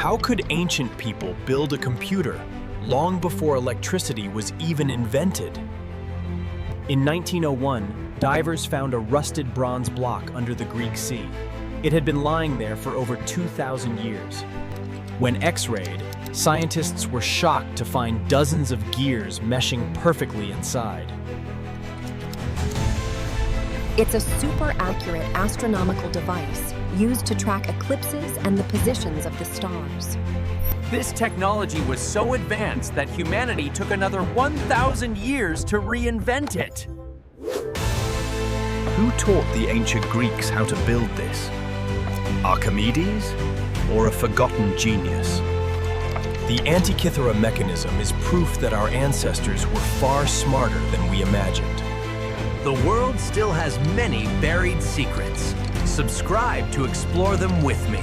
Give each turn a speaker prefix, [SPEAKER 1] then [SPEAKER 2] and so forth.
[SPEAKER 1] How could ancient people build a computer long before electricity was even invented? In 1901, divers found a rusted bronze block under the Greek Sea. It had been lying there for over 2,000 years. When X-rayed, scientists were shocked to find dozens of gears meshing perfectly inside.
[SPEAKER 2] It's a super accurate astronomical device used to track eclipses and the positions of the stars.
[SPEAKER 3] This technology was so advanced that humanity took another 1,000 years to reinvent it.
[SPEAKER 1] Who taught the ancient Greeks how to build this? Archimedes, or a forgotten genius? The Antikythera mechanism is proof that our ancestors were far smarter than we imagined.
[SPEAKER 3] The world still has many buried secrets. Subscribe to explore them with me.